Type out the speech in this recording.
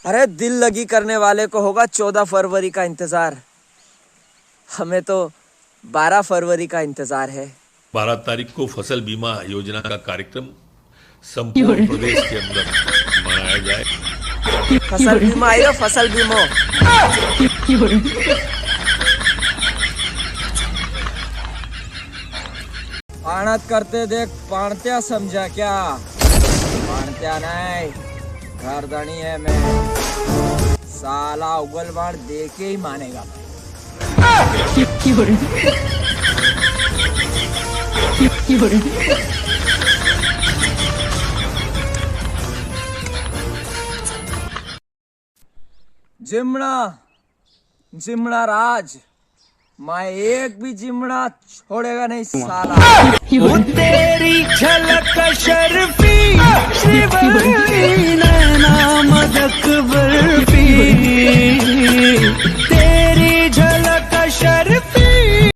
अरे दिल लगी करने वाले को होगा 14 फरवरी का इंतजार, हमें तो 12 फरवरी का इंतजार है। 12 तारीख को फसल बीमा योजना का कार्यक्रम संपूर्ण प्रदेश के अंदर मनाया जाए। फसल बीमा आयो, फसल बीमा। पाणत करते देख पाणत्या समझा क्या? पाणत्या नहीं, घरदनी है मैं। साला उगल बाण दे के ही मानेगा। जिमना जिमना राज, मैं एक भी जिमना छोड़ेगा नहीं साला। वो तेरी झलक शर्फी शिवरी नैना मदक बर्फी।